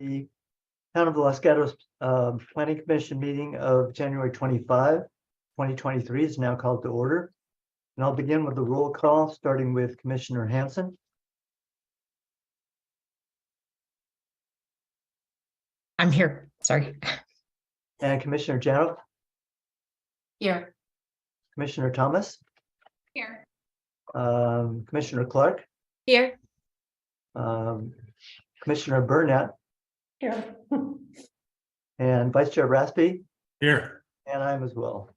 The Town of Los Gatos Planning Commission meeting of January 25, 2023 is now called to order. And I'll begin with the roll call, starting with Commissioner Hanson. I'm here, sorry. And Commissioner Gatos. Here. Commissioner Thomas. Here. Commissioner Clark. Here. Commissioner Burnett. Here. And Vice Chair Raspy. Here. And I'm as well.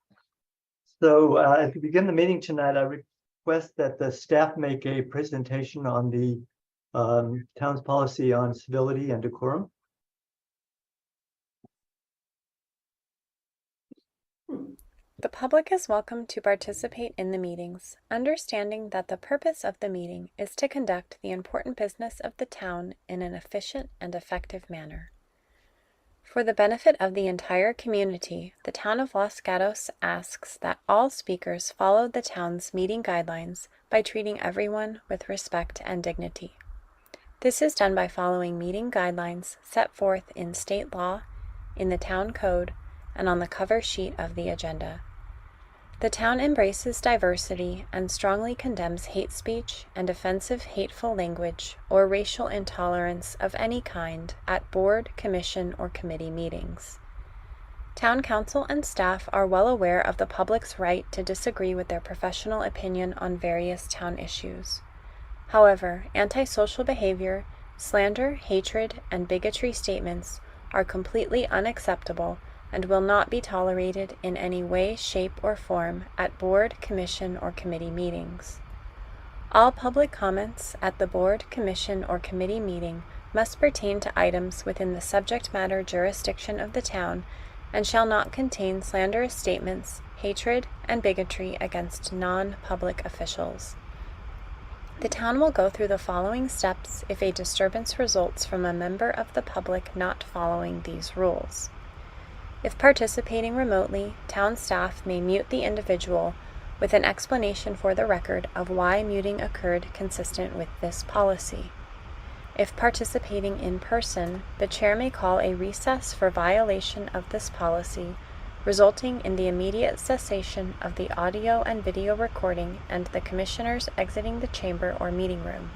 So as we begin the meeting tonight, I request that the staff make a presentation on the town's policy on civility and decorum. The public is welcome to participate in the meetings, understanding that the purpose of the meeting is to conduct the important business of the town in an efficient and effective manner. For the benefit of the entire community, the Town of Los Gatos asks that all speakers follow the town's meeting guidelines by treating everyone with respect and dignity. This is done by following meeting guidelines set forth in state law, in the town code, and on the cover sheet of the agenda. The town embraces diversity and strongly condemns hate speech and offensive hateful language or racial intolerance of any kind at board, commission, or committee meetings. Town council and staff are well aware of the public's right to disagree with their professional opinion on various town issues. However, antisocial behavior, slander, hatred, and bigotry statements are completely unacceptable and will not be tolerated in any way, shape, or form at board, commission, or committee meetings. All public comments at the board, commission, or committee meeting must pertain to items within the subject matter jurisdiction of the town and shall not contain slanderous statements, hatred, and bigotry against non-public officials. The town will go through the following steps if a disturbance results from a member of the public not following these rules. If participating remotely, town staff may mute the individual with an explanation for the record of why muting occurred consistent with this policy. If participating in person, the chair may call a recess for violation of this policy, resulting in the immediate cessation of the audio and video recording and the commissioners exiting the chamber or meeting room.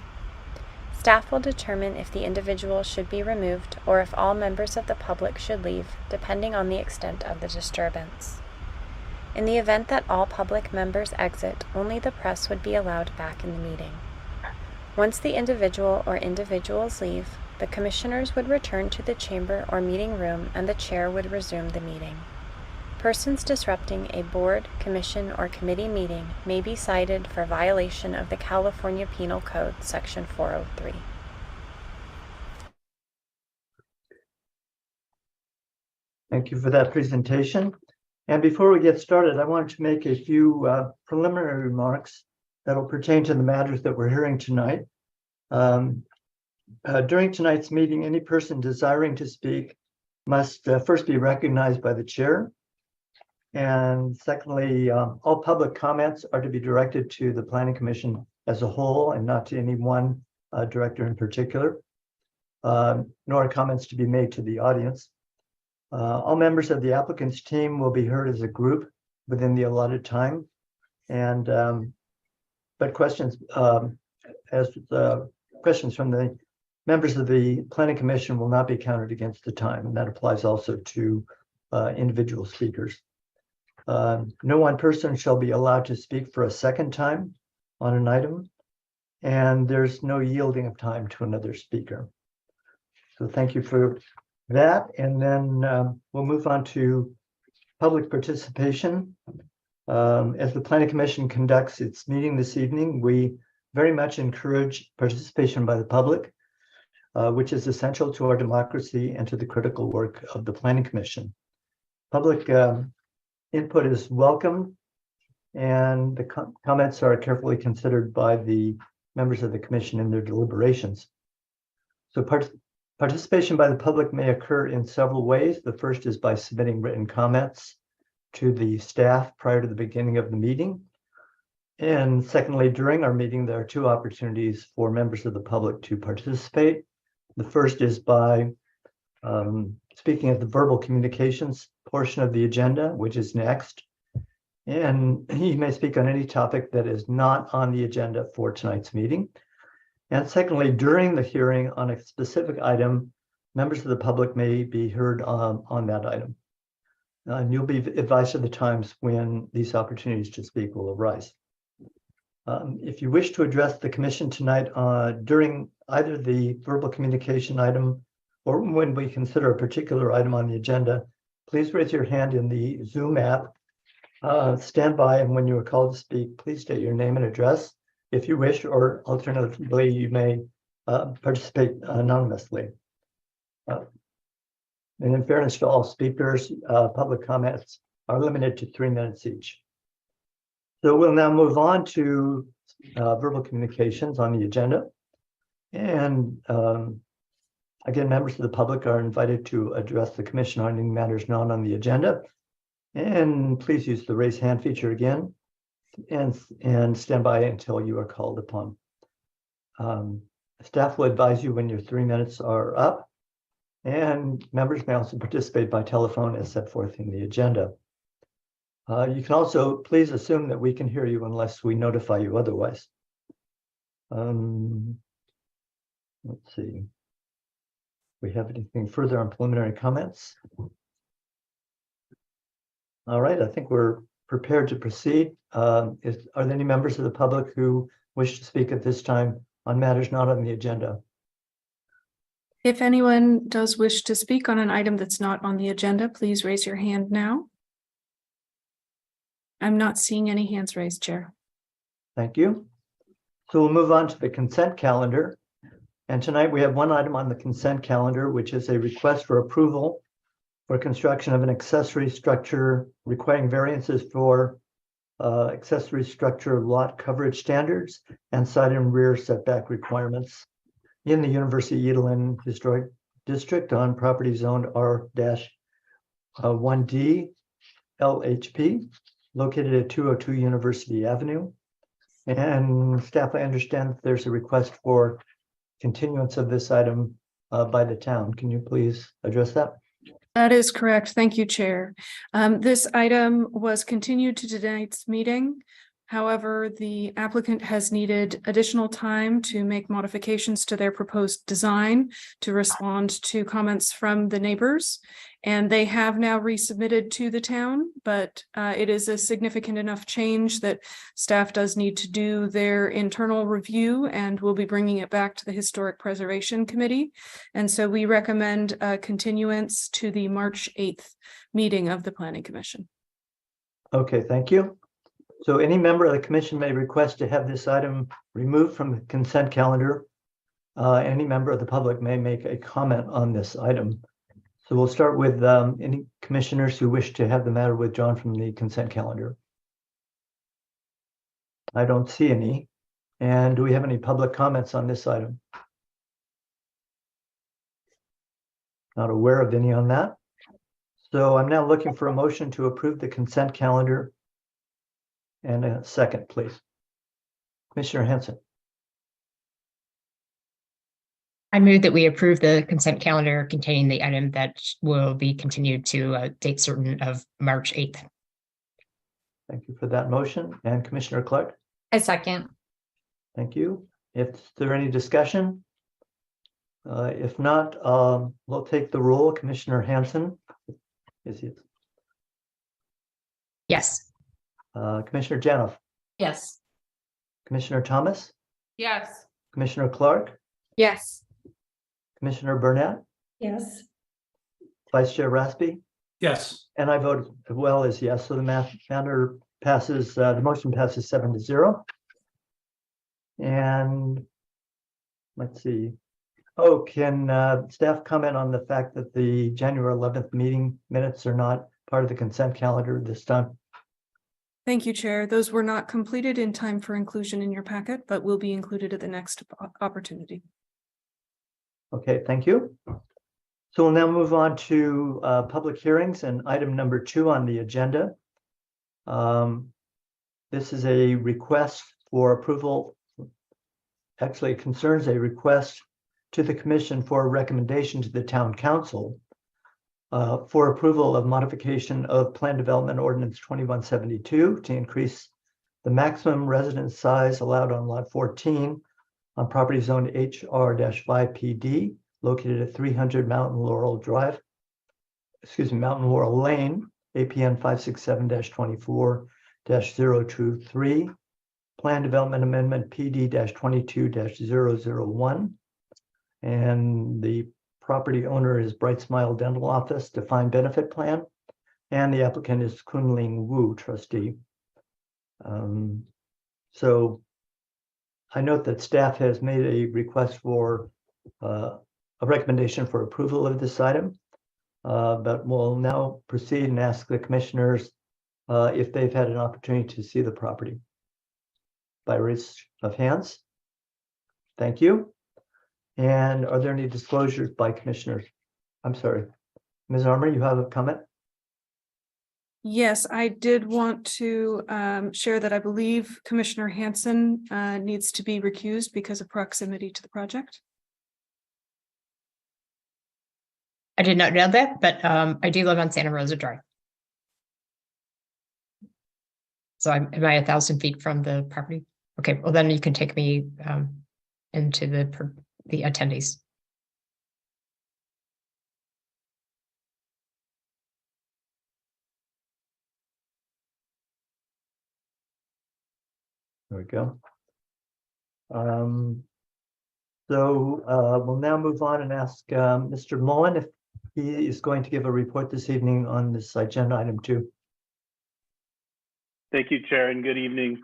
Staff will determine if the individual should be removed or if all members of the public should leave, depending on the extent of the disturbance. In the event that all public members exit, only the press would be allowed back in the meeting. Once the individual or individuals leave, the commissioners would return to the chamber or meeting room and the chair would resume the meeting. Persons disrupting a board, commission, or committee meeting may be cited for violation of the California Penal Code, Section 403. Thank you for that presentation. And before we get started, I wanted to make a few preliminary remarks that will pertain to the matters that we're hearing tonight. During tonight's meeting, any person desiring to speak must first be recognized by the chair. And secondly, all public comments are to be directed to the Planning Commission as a whole and not to any one director in particular, nor are comments to be made to the audience. All members of the applicant's team will be heard as a group within the allotted time. And but questions questions from the members of the Planning Commission will not be counted against the time. And that applies also to individual speakers. No one person shall be allowed to speak for a second time on an item, and there's no yielding of time to another speaker. So thank you for that. And then we'll move on to public participation. As the Planning Commission conducts its meeting this evening, we very much encourage participation by the public, which is essential to our democracy and to the critical work of the Planning Commission. Public input is welcome, and the comments are carefully considered by the members of the commission in their deliberations. So participation by the public may occur in several ways. The first is by submitting written comments to the staff prior to the beginning of the meeting. And secondly, during our meeting, there are two opportunities for members of the public to participate. The first is by speaking of the verbal communications portion of the agenda, which is next. And he may speak on any topic that is not on the agenda for tonight's meeting. And secondly, during the hearing on a specific item, members of the public may be heard on that item. And you'll be advised of the times when these opportunities to speak will arise. If you wish to address the commission tonight during either the verbal communication item or when we consider a particular item on the agenda, please raise your hand in the Zoom app. Stand by, and when you are called to speak, please state your name and address if you wish, or alternatively, you may participate anonymously. And in fairness to all speakers, public comments are limited to 3 minutes each. So we'll now move on to verbal communications on the agenda. And again, members of the public are invited to address the commission on any matters not on the agenda. And please use the raise hand feature again and stand by until you are called upon. Staff will advise you when your 3 minutes are up, and members may also participate by telephone as set forth in the agenda. You can also please assume that we can hear you unless we notify you otherwise. Let's see. We have anything further on preliminary comments? All right, I think we're prepared to proceed. Are there any members of the public who wish to speak at this time on matters not on the agenda? If anyone does wish to speak on an item that's not on the agenda, please raise your hand now. I'm not seeing any hands raised, Chair. Thank you. So we'll move on to the consent calendar. And tonight we have one item on the consent calendar, which is a request for approval for construction of an accessory structure requiring variances for accessory structure lot coverage standards and side and rear setback requirements in the University Edelin Historic District on property zoned R-1D LHP, located at 202 University Avenue. And staff, I understand that there's a request for continuance of this item by the town. Can you please address that? That is correct. Thank you, Chair. This item was continued to tonight's meeting. However, the applicant has needed additional time to make modifications to their proposed design to respond to comments from the neighbors. And they have now resubmitted to the town, but it is a significant enough change that staff does need to do their internal review, and we'll be bringing it back to the Historic Preservation Committee. And so we recommend continuance to the March 8th meeting of the Planning Commission. Okay, thank you. So any member of the commission may request to have this item removed from the consent calendar. Any member of the public may make a comment on this item. So we'll start with any commissioners who wish to have the matter withdrawn from the consent calendar. I don't see any. And do we have any public comments on this item? Not aware of any on that. So I'm now looking for a motion to approve the consent calendar. And a second, please. Commissioner Hanson. I move that we approve the consent calendar containing the item that will be continued to a date certain of March 8th. Thank you for that motion. And Commissioner Clark. I second. Thank you. Is there any discussion? If not, we'll take the roll. Commissioner Hanson. Is he? Yes. Commissioner Janoff. Yes. Commissioner Thomas. Yes. Commissioner Clark. Yes. Commissioner Burnett. Yes. Vice Chair Raspy. Yes. And I vote as well as yes. So the matter passes. The motion passes 7-0. And let's see. Oh, can staff comment on the fact that the January 11th meeting minutes are not part of the consent calendar this time? Thank you, Chair. Those were not completed in time for inclusion in your packet, but will be included at the next opportunity. Okay, thank you. So we'll now move on to public hearings and item number 2 on the agenda. This is a request for approval. Actually, it concerns a request to the commission for a recommendation to the town council for approval of modification of Plan Development Ordinance 2172 to increase the maximum residence size allowed on Lot 14 on property zone HR-5PD located at 300 Mountain Laurel Lane, APN 567-24-023, Plan Development Amendment PD-22-001. And the property owner is Bright Smile Dental Office Defined Benefit Plan, and the applicant is Kunling Wu, trustee. So I note that staff has made a request for a recommendation for approval of this item, but we'll now proceed and ask the commissioners if they've had an opportunity to see the property. By raise of hands. Thank you. And are there any disclosures by commissioners? I'm sorry, Ms. Armour, you have a comment? Yes, I did want to share that I believe Commissioner Hanson needs to be recused because of proximity to the project. I did not know that, but I do live on Santa Rosa Drive. So am I 1,000 feet from the property? Okay, well then you can take me into the attendees. There we go. We'll now move on and ask Mr. Mullen if he is going to give a report this evening on this agenda item 2. Thank you, Chair, and good evening.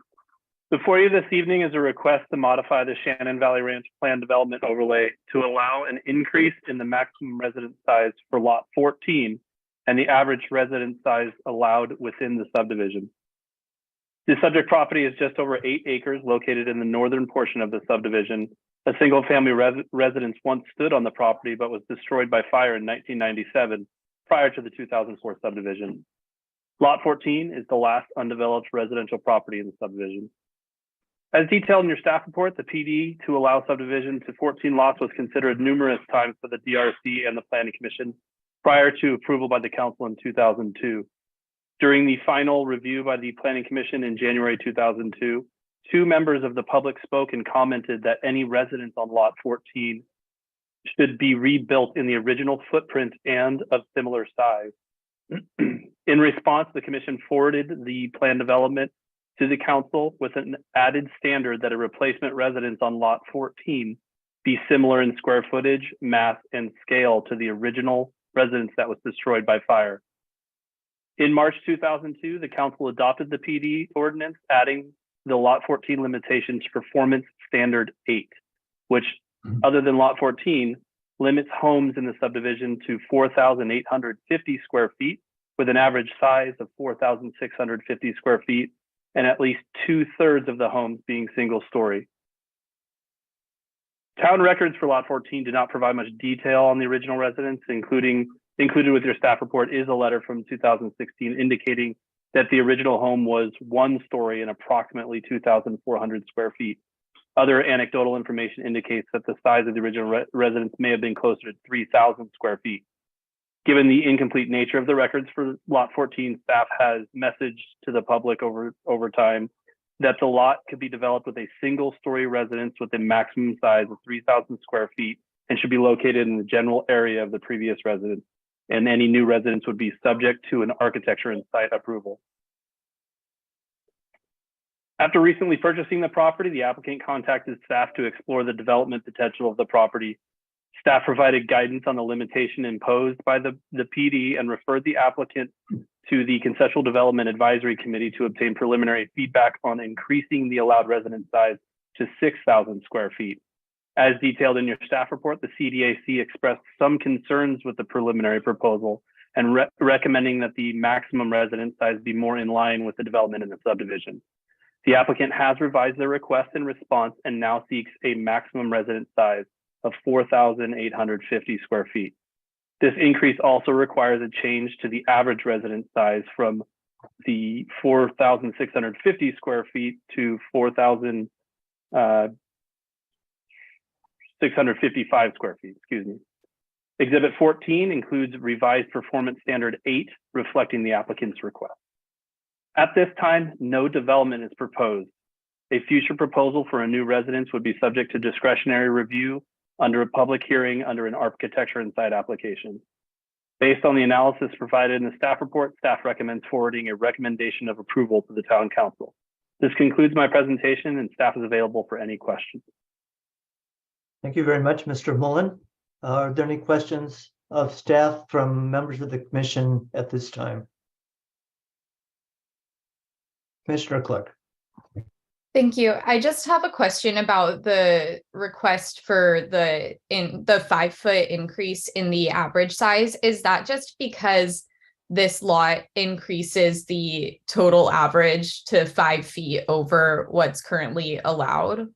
Before you this evening is a request to modify the Shannon Valley Ranch Plan Development Overlay to allow an increase in the maximum residence size for Lot 14 and the average residence size allowed within the subdivision. The subject property is just over 8 acres located in the northern portion of the subdivision. A single-family residence once stood on the property but was destroyed by fire in 1997 prior to the 2004 subdivision. Lot 14 is the last undeveloped residential property in the subdivision. As detailed in your staff report, the PD to allow subdivision to 14 lots was considered numerous times by the DRC and the Planning Commission prior to approval by the Council in 2002. During the final review by the Planning Commission in January 2002, 2 members of the public spoke and commented that any residence on Lot 14 should be rebuilt in the original footprint and of similar size. In response, the Commission forwarded the plan development to the Council with an added standard that a replacement residence on Lot 14 be similar in square footage, mass, and scale to the original residence that was destroyed by fire. In March 2002, the Council adopted the PD ordinance, adding the Lot 14 limitation to Performance Standard 8, which, other than Lot 14, limits homes in the subdivision to 4,850 square feet with an average size of 4,650 square feet and at least 2/3 of the homes being single story. Town records for Lot 14 do not provide much detail on the original residence. Included with your staff report is a letter from 2016 indicating that the original home was 1 story and approximately 2,400 square feet. Other anecdotal information indicates that the size of the original residence may have been closer to 3,000 square feet. Given the incomplete nature of the records for Lot 14, staff has messaged to the public over time that the lot could be developed with a single-story residence with a maximum size of 3,000 square feet and should be located in the general area of the previous residence, and any new residence would be subject to an architecture and site approval. After recently purchasing the property, the applicant contacted staff to explore the development potential of the property. Staff provided guidance on the limitation imposed by the PD and referred the applicant to the Conceptual Development Advisory Committee to obtain preliminary feedback on increasing the allowed residence size to 6,000 square feet. As detailed in your staff report, the CDAC expressed some concerns with the preliminary proposal and recommending that the maximum residence size be more in line with the development in the subdivision. The applicant has revised their request in response and now seeks a maximum residence size of 4,850 square feet. This increase also requires a change to the average residence size from the 4,650 square feet to 4,000 655 square feet, excuse me. Exhibit 14 includes revised performance standard 8, reflecting the applicant's request. At this time, no development is proposed. A future proposal for a new residence would be subject to discretionary review under a public hearing under an architecture and site application. Based on the analysis provided in the staff report, staff recommends forwarding a recommendation of approval to the town council. This concludes my presentation, and staff is available for any questions. Thank you very much, Mr. Mullen. Are there any questions of staff from members of the commission at this time? Commissioner Clark. Thank you. I just have a question about the request for the 5-foot increase in the average size. Is that just because this lot increases the total average to 5 feet over what's currently allowed?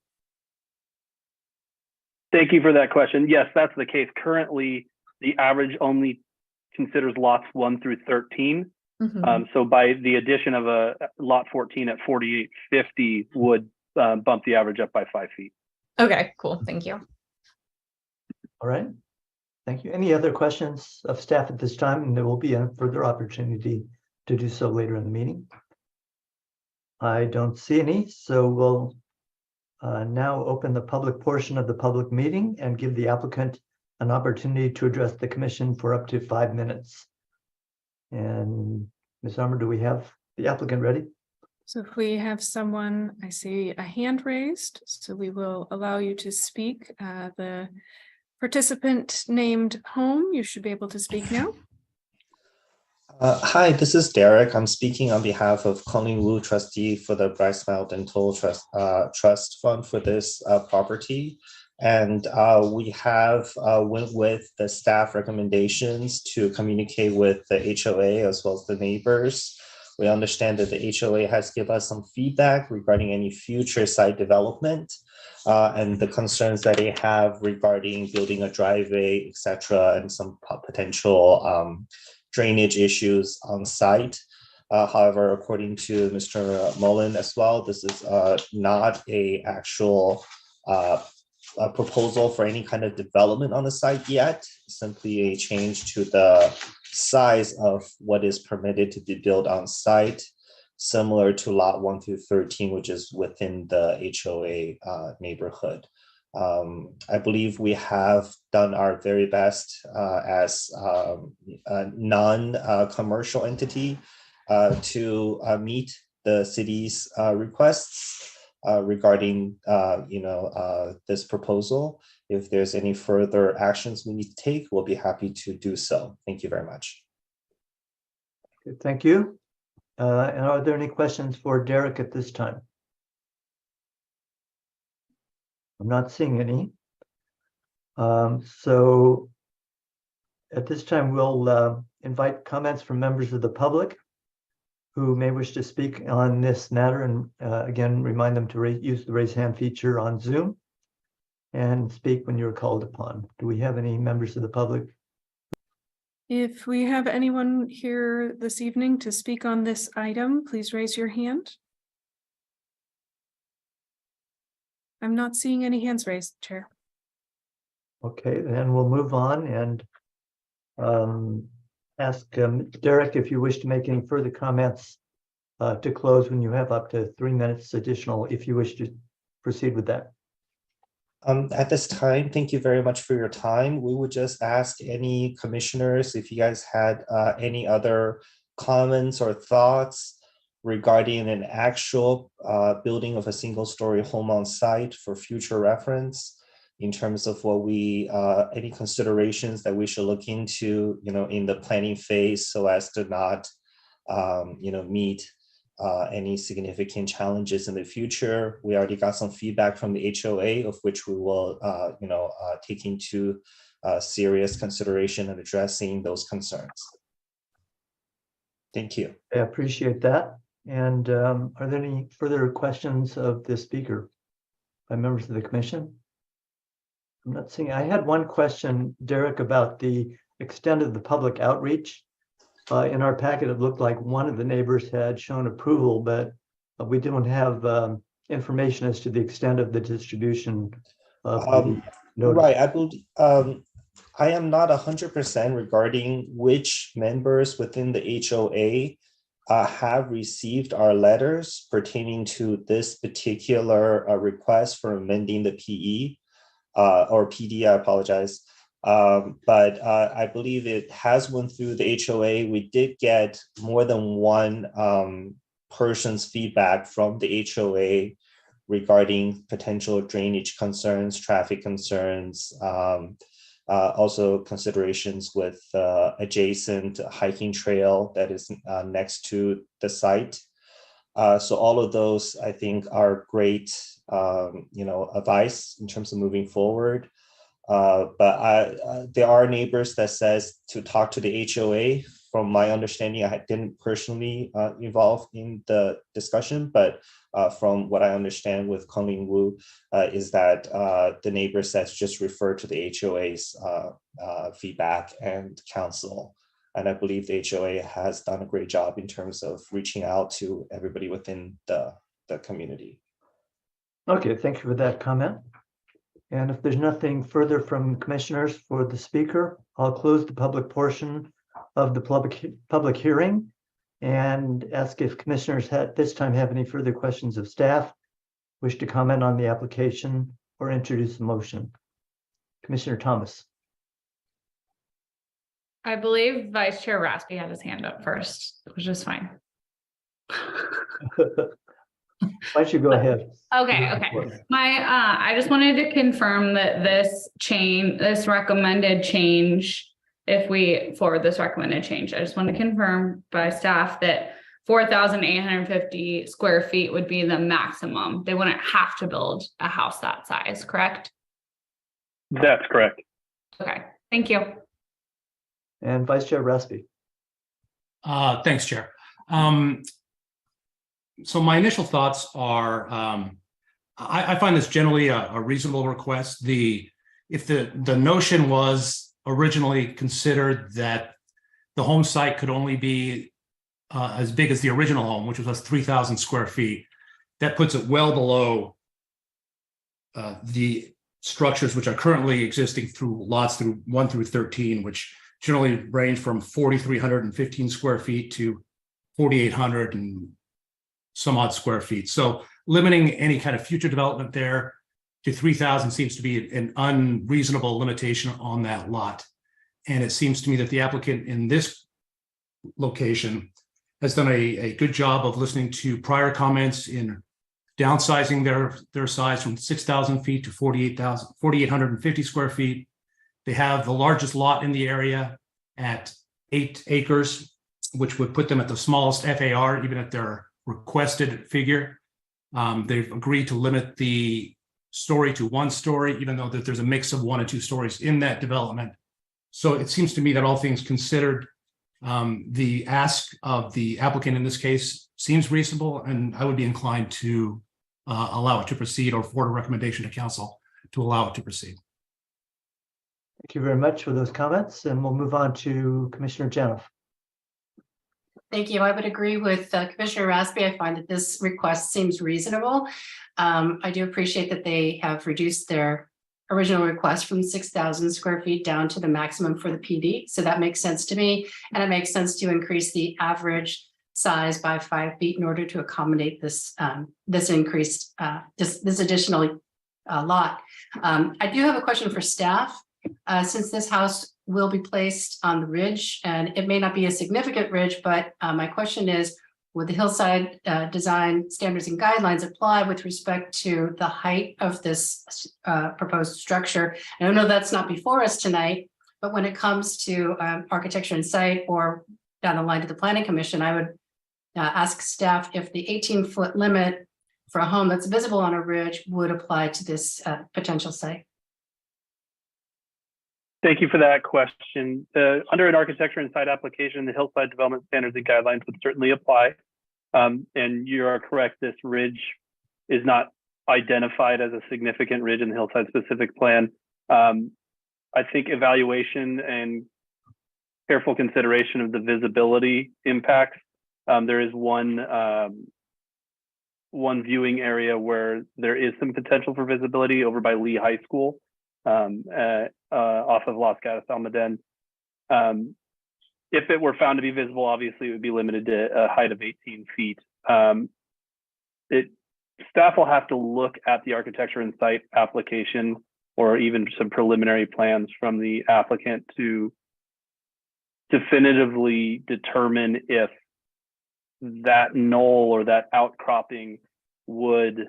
Thank you for that question. Yes, that's the case. Currently, the average only considers lots 1 through 13. So by the addition of a lot 14 at 4850 would bump the average up by 5 feet. Okay, cool. Thank you. All right. Thank you. Any other questions of staff at this time? And there will be a further opportunity to do so later in the meeting. I don't see any, so we'll now open the public portion of the public meeting and give the applicant an opportunity to address the commission for up to 5 minutes. And Ms. Armour, do we have the applicant ready? So if we have someone, I see a hand raised, so we will allow you to speak. The participant named Home, you should be able to speak now. Hi, this is Derek. I'm speaking on behalf of Colleen Wu, trustee for the Bright Smile Dental Trust Fund for this property. And we have went with the staff recommendations to communicate with the HOA as well as the neighbors. We understand that the HOA has given us some feedback regarding any future site development and the concerns that they have regarding building a driveway, etc., and some potential drainage issues on site. However, according to Mr. Mullen as well, this is not a actual a proposal for any kind of development on the site yet, simply a change to the size of what is permitted to be built on site, similar to lot 1 through 13, which is within the HOA neighborhood. I believe we have done our very best as a non-commercial entity to meet the city's requests regarding this proposal. If there's any further actions we need to take, we'll be happy to do so. Thank you very much. Okay, thank you. And are there any questions for Derek at this time? I'm not seeing any. So at this time, we'll invite comments from members of the public who may wish to speak on this matter, and again, remind them to use the raise hand feature on Zoom and speak when you're called upon. Do we have any members of the public? If we have anyone here this evening to speak on this item, please raise your hand. I'm not seeing any hands raised, Chair. Okay, then we'll move on and ask Derek if you wish to make any further comments to close when you have up to 3 minutes additional, if you wish to proceed with that. At this time, thank you very much for your time. We would just ask any commissioners if you guys had any other comments or thoughts regarding an actual building of a single-story home on site for future reference, in terms of what we any considerations that we should look into, in the planning phase, so as to not, meet any significant challenges in the future. We already got some feedback from the HOA, of which we will, take into serious consideration and addressing those concerns. Thank you. I appreciate that. And are there any further questions of the speaker by members of the commission? I'm not seeing. I had one question, Derek, about the extent of the public outreach. In our packet, it looked like one of the neighbors had shown approval, but we don't have information as to the extent of the distribution of the noted. Right, I believe, I am not 100% regarding which members within the HOA have received our letters pertaining to this particular request for amending the PE or PD, I apologize. But I believe it has went through the HOA. We did get more than one person's feedback from the HOA regarding potential drainage concerns, traffic concerns, also considerations with adjacent hiking trail that is next to the site. So all of those, I think, are great, advice in terms of moving forward. But there are neighbors that says to talk to the HOA. From my understanding, I didn't personally involve in the discussion, but from what I understand with Colleen Wu is that the neighbor says just refer to the HOA's feedback and counsel. And I believe the HOA has done a great job in terms of reaching out to everybody within the community. Okay, thank you for that comment. And if there's nothing further from commissioners for the speaker, I'll close the public portion of the public hearing and ask if commissioners at this time have any further questions of staff, wish to comment on the application, or introduce a motion. Commissioner Thomas. I believe Vice Chair Raspy had his hand up first, which is fine. Why don't you go ahead? Okay. I just wanted to confirm that this recommended change, if we forward this recommended change, I just want to confirm by staff that 4,850 square feet would be the maximum. They wouldn't have to build a house that size, correct? That's correct. Okay, thank you. And Vice Chair Raspy. Thanks, Chair. So my initial thoughts are, I find this generally a reasonable request. If the notion was originally considered that the home site could only be as big as the original home, which was 3,000 square feet, that puts it well below the structures which are currently existing through lots through 1 through 13, which generally range from 4,315 square feet to 4,800 and some odd square feet. So limiting any kind of future development there to 3,000 seems to be an unreasonable limitation on that lot. And it seems to me that the applicant in this location has done a good job of listening to prior comments in downsizing their size from 6,000 feet to 4,850 square feet. They have the largest lot in the area at 8 acres, which would put them at the smallest FAR, even at their requested figure. They've agreed to limit the story to 1 story, even though that there's a mix of 1 and 2 stories in that development. So it seems to me that all things considered, the ask of the applicant in this case seems reasonable, and I would be inclined to allow it to proceed or forward a recommendation to council to allow it to proceed. Thank you very much for those comments, and we'll move on to Commissioner Janoff. Thank you. I would agree with Commissioner Raspy. I find that this request seems reasonable. I do appreciate that they have reduced their original request from 6,000 square feet down to the maximum for the PD. So that makes sense to me. And it makes sense to increase the average size by 5 feet in order to accommodate this increased, this additional lot. I do have a question for staff. Since this house will be placed on the ridge, and it may not be a significant ridge, but my question is, would the hillside design standards and guidelines apply with respect to the height of this proposed structure? And I know that's not before us tonight, but when it comes to architecture and site or down the line to the Planning Commission, I would ask staff if the 18-foot limit for a home that's visible on a ridge would apply to this potential site. Thank you for that question. Under an architecture and site application, the hillside development standards and guidelines would certainly apply. And you are correct, this ridge is not identified as a significant ridge in the hillside specific plan. I think evaluation and careful consideration of the visibility impacts. There is one viewing area where there is some potential for visibility over by Lee High School. off of Los Gatos Almaden. If it were found to be visible, obviously it would be limited to a height of 18 feet. Staff will have to look at the architecture and site application or even some preliminary plans from the applicant to definitively determine if that knoll or that outcropping would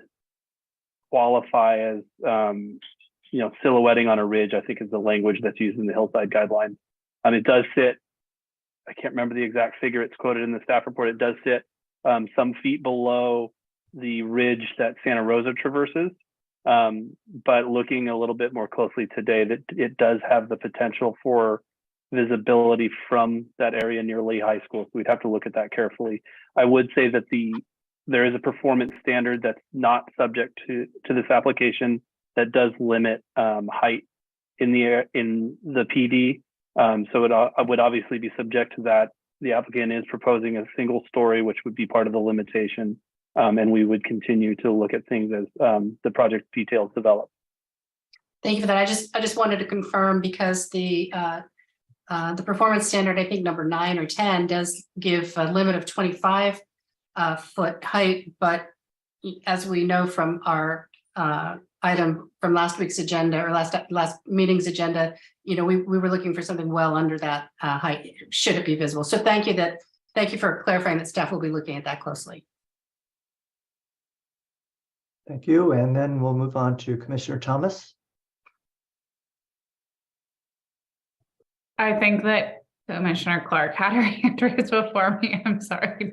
qualify as silhouetting on a ridge, I think is the language that's used in the hillside guidelines. It does sit, I can't remember the exact figure, it's quoted in the staff report, it does sit some feet below the ridge that Santa Rosa traverses. But looking a little bit more closely today, that it does have the potential for visibility from that area near Lee High School. So we'd have to look at that carefully. I would say that there is a performance standard that's not subject to this application that does limit height in the PD. So it would obviously be subject to that. The applicant is proposing a single story, which would be part of the limitation. And we would continue to look at things as the project details develop. Thank you for that. I just wanted to confirm because the performance standard, I think number 9 or 10, does give a limit of 25 foot height, but as we know from our item from last week's agenda or last meeting's agenda, we were looking for something well under that height, should it be visible. So thank you for clarifying that staff will be looking at that closely. Thank you. And then we'll move on to Commissioner Thomas. I think that Commissioner Clark had her hand raised before me. I'm sorry,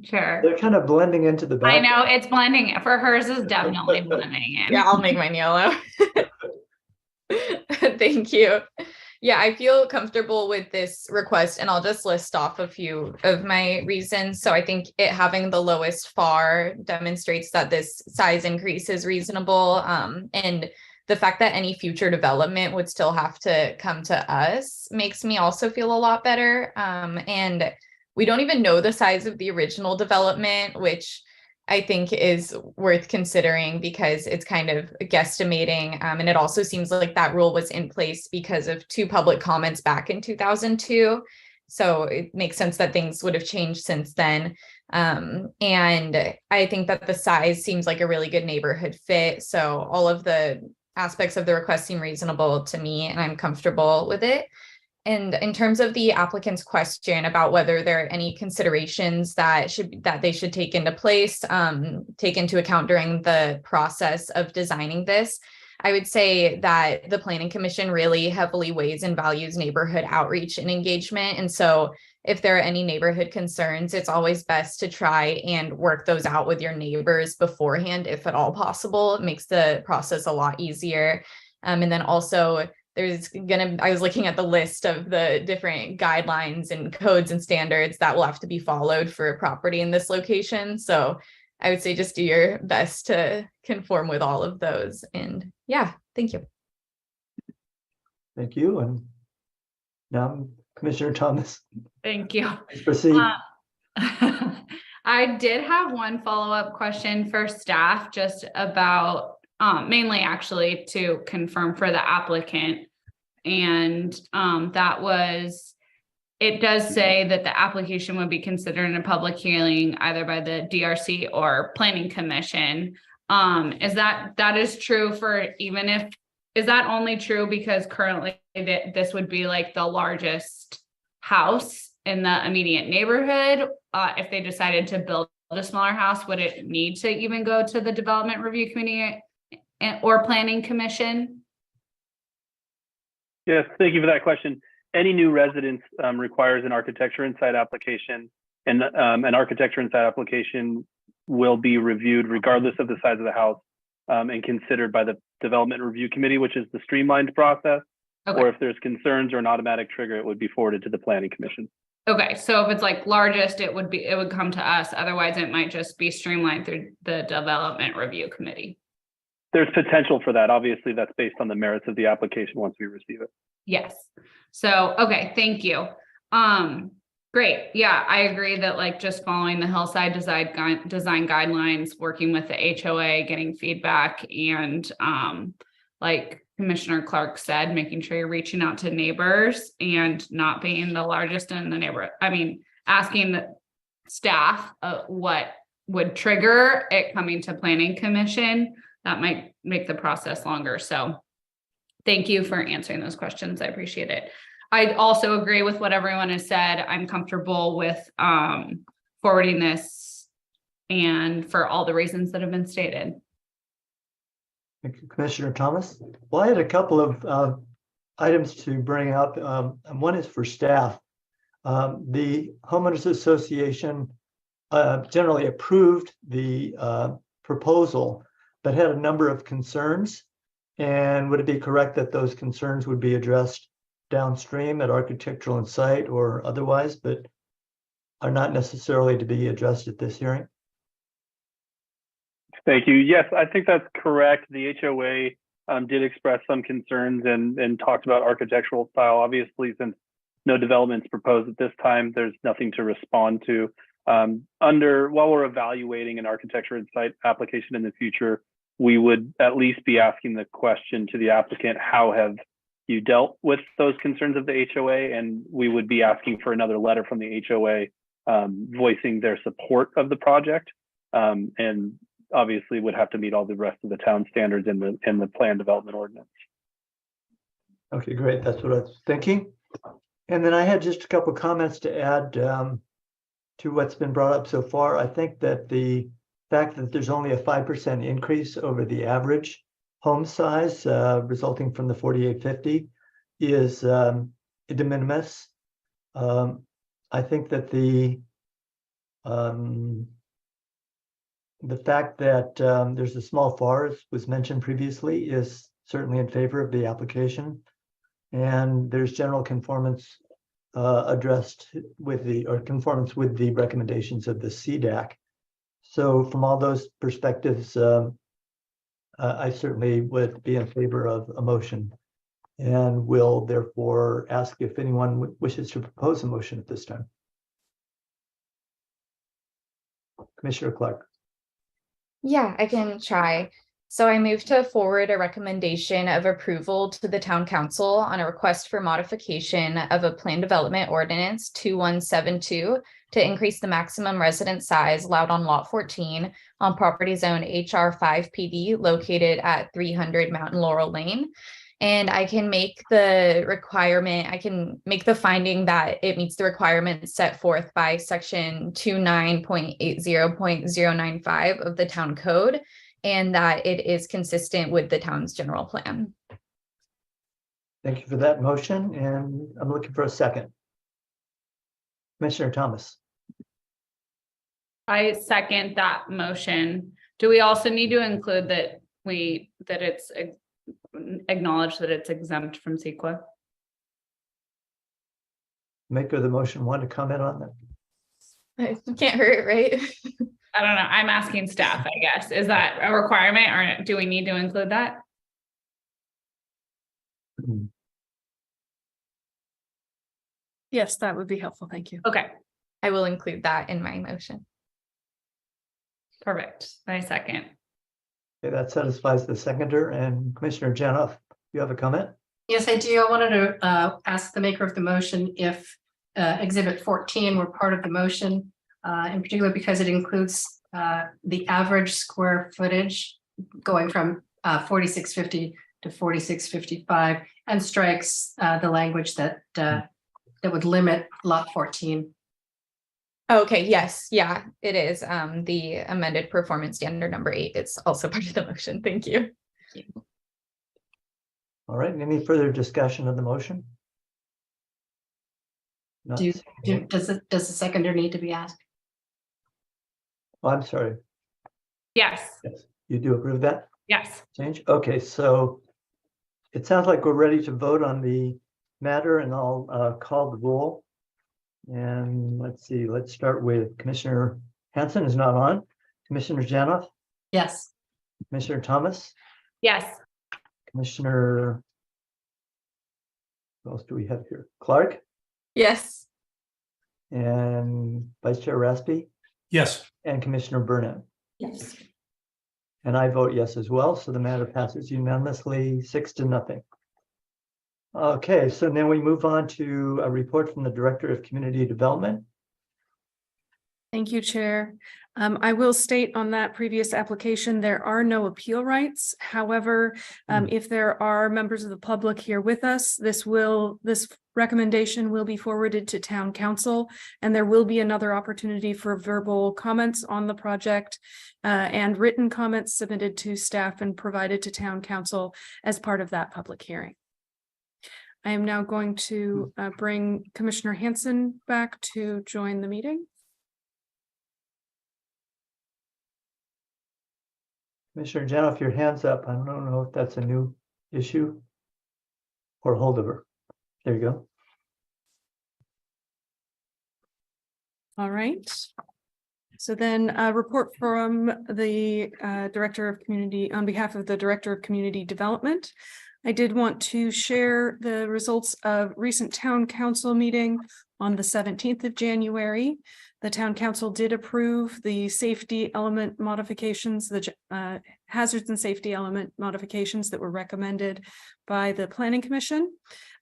Chair. They're kind of blending into the back. I know it's blending. For hers is definitely blending in. Yeah, I'll make mine yellow. Thank you. Yeah, I feel comfortable with this request, and I'll just list off a few of my reasons. So I think it having the lowest FAR demonstrates that this size increase is reasonable. And the fact that any future development would still have to come to us makes me also feel a lot better. And we don't even know the size of the original development, which I think is worth considering because it's kind of guesstimating. And it also seems like that rule was in place because of 2 public comments back in 2002. So it makes sense that things would have changed since then. And I think that the size seems like a really good neighborhood fit. So all of the aspects of the request seem reasonable to me, and I'm comfortable with it. And in terms of the applicant's question about whether there are any considerations that they should take into place, take into account during the process of designing this, I would say that the Planning Commission really heavily weighs and values neighborhood outreach and engagement. And so if there are any neighborhood concerns, it's always best to try and work those out with your neighbors beforehand, if at all possible. It makes the process a lot easier. And then also, I was looking at the list of the different guidelines and codes and standards that will have to be followed for a property in this location. So I would say just do your best to conform with all of those. And yeah, thank you. Thank you. And now Commissioner Thomas. Thank you. Please proceed. I did have one follow-up question for staff just about mainly actually to confirm for the applicant. And that was, it does say that the application would be considered in a public hearing either by the DRC or Planning Commission. Is that is true for is that only true because currently this would be like the largest house in the immediate neighborhood? If they decided to build a smaller house, would it need to even go to the Development Review Committee or Planning Commission? Yes, thank you for that question. Any new residence requires an architecture and site application, and an architecture and site application will be reviewed regardless of the size of the house and considered by the Development Review Committee, which is the streamlined process. Okay. Or if there's concerns or an automatic trigger, it would be forwarded to the Planning Commission. Okay, so if it's like largest, it would come to us. Otherwise, it might just be streamlined through the Development Review Committee. There's potential for that. Obviously, that's based on the merits of the application once we receive it. Yes. So, okay, thank you. Great. Yeah, I agree that like just following the hillside design guidelines, working with the HOA, getting feedback, and like Commissioner Clark said, making sure you're reaching out to neighbors and not being the largest in the neighborhood. I mean, asking the staff what would trigger it coming to planning commission, that might make the process longer. So thank you for answering those questions. I appreciate it. I also agree with what everyone has said. I'm comfortable with forwarding this and for all the reasons that have been stated. Thank you, Commissioner Thomas. Well, I had a couple of items to bring up. And one is for staff. The homeowners association generally approved the proposal, but had a number of concerns. And would it be correct that those concerns would be addressed downstream at architectural and site or otherwise, but are not necessarily to be addressed at this hearing? Thank you. Yes, I think that's correct. The HOA did express some concerns and talked about architectural style. Obviously, since no developments proposed at this time, there's nothing to respond to. While we're evaluating an architecture and site application in the future, we would at least be asking the question to the applicant, how have you dealt with those concerns of the HOA? And we would be asking for another letter from the HOA voicing their support of the project. And obviously would have to meet all the rest of the town standards in the plan development ordinance. Okay, great. That's what I was thinking. And then I had just a couple of comments to add to what's been brought up so far. I think that the fact that there's only a 5% increase over the average home size resulting from the 4850 is de minimis. I think that the fact that there's a small FAR, as was mentioned previously, is certainly in favor of the application. And there's general conformance addressed with conformance with the recommendations of the CDAC. So from all those perspectives, I certainly would be in favor of a motion and will therefore ask if anyone wishes to propose a motion at this time. Commissioner Clark. Yeah, I can try. So I move to forward a recommendation of approval to the town council on a request for modification of a plan development ordinance 2172 to increase the maximum residence size allowed on lot 14 on property zone HR 5 PD located at 300 Mountain Laurel Lane. And I can make the finding that it meets the requirements set forth by section 29.80.095 of the town code, and that it is consistent with the town's general plan. Thank you for that motion, and I'm looking for a second. Commissioner Thomas. I second that motion. Do we also need to include that it's acknowledge that it's exempt from CEQA? Maker of the motion want to comment on that? It can't hurt, right? I don't know. I'm asking staff, I guess. Is that a requirement or do we need to include that? Yes, that would be helpful. Thank you. Okay, I will include that in my motion. perfect. I second. Okay, that satisfies the seconder. And Commissioner Janoff, you have a comment? Yes, I do. I wanted to ask the maker of the motion if Exhibit 14 were part of the motion, in particular because it includes the average square footage going from 4650 to 4655 and strikes the language that would limit lot 14. Okay, yes, yeah, it is. The amended performance standard number 8 is also part of the motion. Thank you. All right, any further discussion of the motion? Not Does the seconder need to be asked? Oh, I'm sorry. Yes, Yes, you do approve that yes. change? Okay, so it sounds like we're ready to vote on the matter, and I'll call the roll. And let's see, let's start with Commissioner Hanson is not on. Commissioner Janoff, Yes. Commissioner Thomas, Yes. Commissioner, what else do we have here? Clark, Yes. and Vice Chair Raspy, Yes. and Commissioner Burnett. Yes. And I vote yes as well, so the matter passes unanimously, 6-0. Okay, so then we move on to a report from the Director of Community Development. Thank you, Chair. I will state on that previous application, there are no appeal rights. However, if there are members of the public here with us, this recommendation will be forwarded to Town Council, and there will be another opportunity for verbal comments on the project and written comments submitted to staff and provided to Town Council as part of that public hearing. I am now going to bring Commissioner Hanson back to join the meeting. Commissioner Janoff, your hand's up. I don't know if that's a new issue or holdover. There you go. All right. So then a report from the Director of Community, on behalf of the Director of Community Development. I did want to share the results of recent Town Council meeting on the 17th of January. The Town Council did approve the safety element modifications, the hazards and safety element modifications that were recommended by the Planning Commission.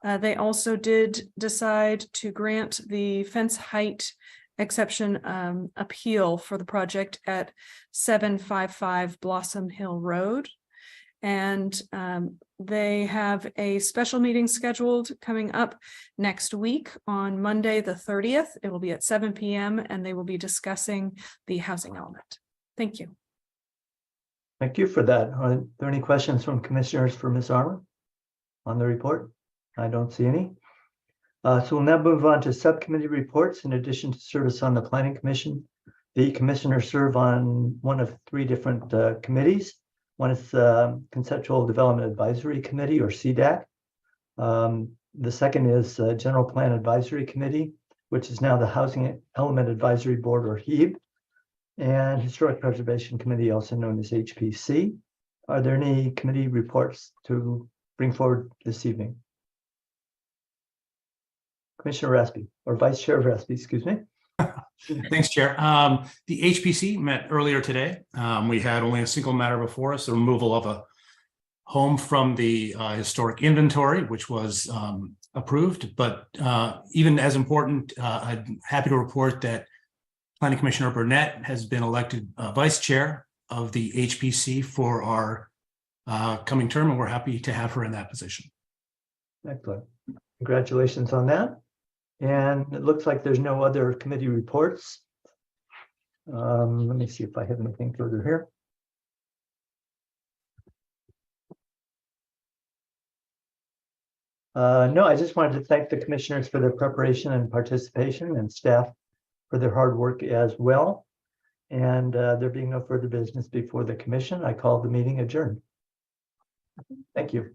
They also did decide to grant the fence height exception appeal for the project at 755 Blossom Hill Road. And they have a special meeting scheduled coming up next week on Monday, the 30th. It will be at 7 p.m. and they will be discussing the housing element. Thank you. Thank you for that. Are there any questions from commissioners for Ms. Armour on the report? I don't see any. So we'll now move on to subcommittee reports. In addition to service on the Planning Commission, the commissioners serve on one of 3 different committees. One is Conceptual Development Advisory Committee, or CDAC. The second is General Plan Advisory Committee, which is now the Housing Element Advisory Board, or HEB, and Historic Preservation Committee, also known as HPC. Are there any committee reports to bring forward this evening? Commissioner Raspy, or Vice Chair Raspy, excuse me. Thanks, Chair. The HPC met earlier today. We had only a single matter before us, the removal of a home from the historic inventory, which was approved. But even as important, I'm happy to report that Planning Commissioner Burnett has been elected Vice Chair of the HPC for our coming term, and we're happy to have her in that position. Excellent. Congratulations on that. And it looks like there's no other committee reports. Let me see if I have anything further here. No, I just wanted to thank the commissioners for their preparation and participation, and staff for their hard work as well. And there being no further business before the commission, I call the meeting adjourned. Thank you.